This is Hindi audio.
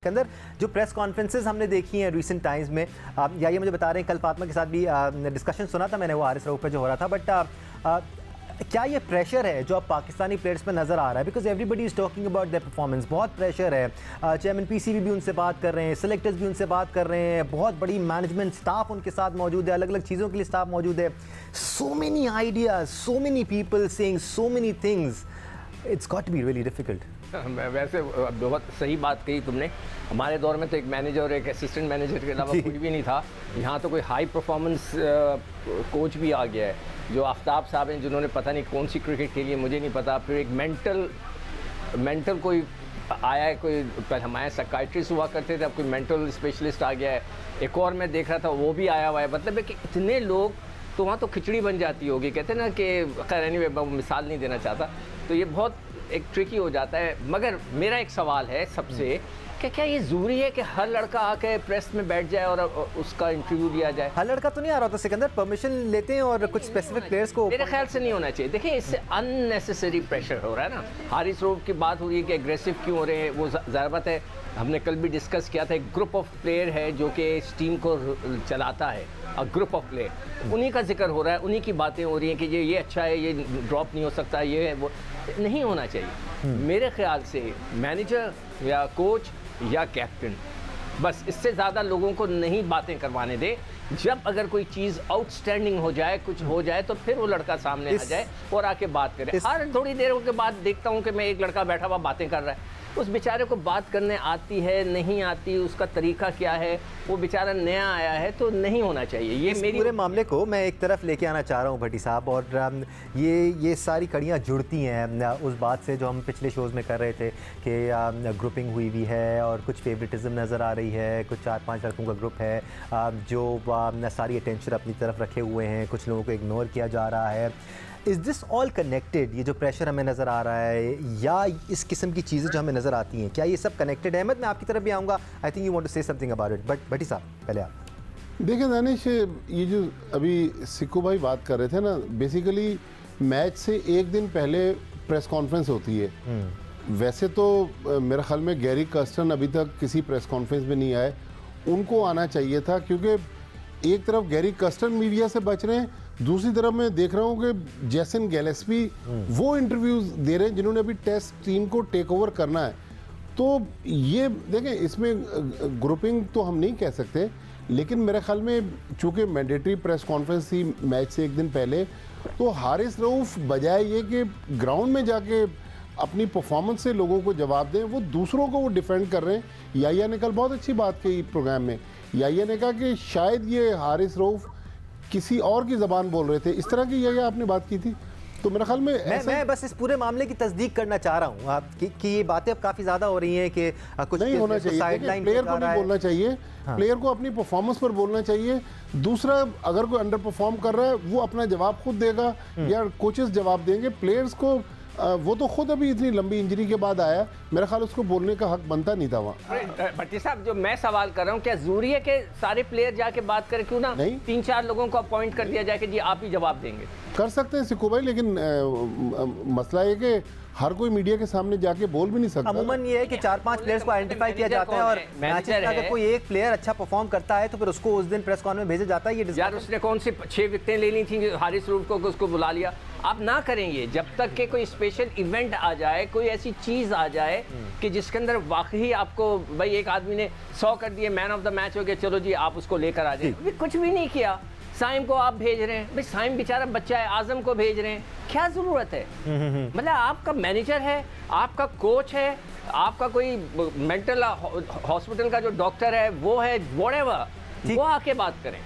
के अंदर जो प्रेस कॉन्फ्रेंसेस हमने देखी हैं रिसेंट टाइम्स में, या ये मुझे बता रहे हैं, कल फातिमा के साथ भी डिस्कशन सुना था मैंने, वो हारिस रऊफ पे जो हो रहा था, बट क्या ये प्रेशर है जो अब पाकिस्तानी प्लेयर्स पे नज़र आ रहा है? Because everybody is talking about their performance, बहुत प्रेशर है। चेयरमैन पीसीबी भी उनसे बात कर रहे हैं, सेलेक्टर्स भी उनसे बात कर रहे हैं, बहुत बड़ी मैनेजमेंट स्टाफ उनके साथ मौजूद है, अलग अलग चीज़ों के लिए स्टाफ मौजूद है। So many ideas, so many people saying so many things, it's got to be really difficult. वैसे बहुत सही बात कही तुमने। हमारे दौर में तो एक मैनेजर और एक असिस्टेंट मैनेजर के अलावा कोई भी नहीं था। यहाँ तो कोई हाई परफॉर्मेंस कोच भी आ गया है, जो आफ्ताब साहब हैं, जिन्होंने पता नहीं कौन सी क्रिकेट खेली है, मुझे नहीं पता। फिर एक मेंटल कोई आया है, कोई पहले हमारे साइकाइट्रिस्ट हुआ करते थे, अब कोई मेंटल स्पेशलिस्ट आ गया है। एक और मैं देख रहा था वो भी आया हुआ है। मतलब है कि इतने लोग, तो वहाँ तो खिचड़ी बन जाती होगी, कहते हैं ना कि खैर एनीवे मिसाल नहीं देना चाहता, तो ये बहुत एक ट्रिकी हो जाता है। मगर मेरा एक सवाल है सबसे कि क्या ये ज़रूरी है कि हर लड़का आके प्रेस में बैठ जाए और उसका इंटरव्यू लिया जाए? हर लड़का तो नहीं आ रहा होता सिकंदर, परमिशन लेते हैं और कुछ स्पेसिफिक प्लेयर्स को। मेरे ख्याल से नहीं होना चाहिए। देखिए, इससे अननेसेसरी प्रेशर हो रहा है ना। हारिस रऊफ की बात हो रही है कि एग्रेसिव क्यों हो रहे हैं, वो ज़ाहिर बात है, हमने कल भी डिस्कस किया था। एक ग्रुप ऑफ प्लेयर है जो कि इस टीम को चलाता है, ग्रुप ऑफ प्लेयर, उन्हीं का जिक्र हो रहा है, उन्हीं की बातें हो रही हैं कि ये अच्छा है, ये ड्रॉप नहीं हो सकता, ये है वो नहीं होना चाहिए। मेरे ख्याल से मैनेजर या कोच या कैप्टन, बस इससे ज़्यादा लोगों को नहीं बातें करवाने दे। जब अगर कोई चीज़ आउटस्टैंडिंग हो जाए, कुछ हो जाए, तो फिर वो लड़का सामने आ जाए और आके बात करे। हर थोड़ी देर के बाद देखता हूँ कि मैं एक लड़का बैठा हुआ बातें कर रहा है, उस बेचारे को बात करने आती है नहीं आती, उसका तरीका क्या है, वो बेचारा नया आया है, तो नहीं होना चाहिए। ये इस मेरी पूरे मामले को मैं एक तरफ लेके आना चाह रहा हूँ भट्टी साहब, और ये सारी कड़ियाँ जुड़ती हैं उस बात से जो हम पिछले शोज़ में कर रहे थे कि ग्रुपिंग हुई हुई है और कुछ फेवरेटिज्म नज़र आ रही है, कुछ 4-5 लड़कों का ग्रुप है जो सारी अटेंशन अपनी तरफ रखे हुए हैं, कुछ लोगों को इग्नोर किया जा रहा है। Is this all connected? ये जो प्रेशर हमें नज़र आ रहा है या इस किस्म की चीज़ें जो हमें नज़र आती हैं, क्या ये सब कनेक्टेड है? मैं आपकी तरफ भी आऊँगा। I think you want to say something about it, but Bhatti साहब पहले आप देखिए दानिश, ये जो अभी सिक्कू भाई बात कर रहे थे ना, बेसिकली मैच से एक दिन पहले प्रेस कॉन्फ्रेंस होती है। वैसे तो मेरे ख्याल में गैरी कर्स्टन अभी तक किसी प्रेस कॉन्फ्रेंस में नहीं आए, उनको आना चाहिए था, क्योंकि एक तरफ गैरी कर्स्टन मीडिया से बच रहे हैं, दूसरी तरफ मैं देख रहा हूँ कि जेसन गैलेस्पी वो इंटरव्यूज दे रहे हैं जिन्होंने अभी टेस्ट टीम को टेक ओवर करना है। तो ये देखें, इसमें ग्रुपिंग तो हम नहीं कह सकते, लेकिन मेरे ख्याल में चूँकि मैंडेटरी प्रेस कॉन्फ्रेंस थी मैच से एक दिन पहले, तो हारिस रऊफ बजाय ये कि ग्राउंड में जाके अपनी परफॉर्मेंस से लोगों को जवाब दें, वो दूसरों को वो डिफेंड कर रहे हैं। याहिया ने कल बहुत अच्छी बात कही प्रोग्राम में। याहिया ने कहा कि शायद ये हारिस रऊफ किसी और की ज़बान बोल रहे थे, इस तरह की याहिया आपने बात की थी। तो मेरे ख्याल में मैं बस इस पूरे मामले की तस्दीक करना चाह रहा हूँ कि ये बातें अब काफ़ी ज़्यादा हो रही हैं कि कुछ नहीं होना चाहिए। प्लेयर को नहीं बोलना चाहिए, प्लेयर को अपनी परफॉर्मेंस पर बोलना चाहिए। दूसरा, अगर कोई अंडर परफॉर्म कर रहा है वो अपना जवाब खुद देगा या कोचेस जवाब देंगे। प्लेयर्स को वो तो खुद अभी इतनी लंबी इंजरी के बाद आया, मेरा ख्याल उसको बोलने का हक बनता नहीं था वहाँ। भट्टी साहब, जो मैं सवाल कर रहा हूँ, क्या जरूरी है कि सारे प्लेयर जाके बात करें? क्यों ना 3-4 लोगों को अपॉइंट कर दिया जाए कि जी आप ही जवाब देंगे? कर सकते हैं सिक्कू भाई, लेकिन मसला है कि हर कोई मीडिया के सामने जाके बोल भी नहीं सकता। अमूमन ये है कि 4-5 प्लेयर्स को आइडेंटिफाई किया जाता है और मैचेस में अगर कोई एक प्लेयर अच्छा परफॉर्म करता है तो फिर उसको उस दिन प्रेस कॉन्फ्रेंस में भेजा जाता है। ये यार, उसने कौन सी 6 विकेटें लेनी थी हारिस रऊफ को, उसको बुला लिया? आप ना करेंगे जब तक कि कोई स्पेशल इवेंट आ जाए, कोई ऐसी चीज़ आ जाए कि जिसके अंदर वाकई आपको, भाई एक आदमी ने 100 कर दिए, मैन ऑफ द मैच हो गया, चलो जी आप उसको लेकर आ जाए। कुछ भी नहीं किया। साइम को आप भेज रहे हैं, भाई साइम बेचारा बच्चा है, आजम को भेज रहे हैं, क्या ज़रूरत है? मतलब आपका मैनेजर है, आपका कोच है, आपका कोई मेंटल हॉस्पिटल का जो डॉक्टर है वो है, व्हाटएवर, वो आके बात करें।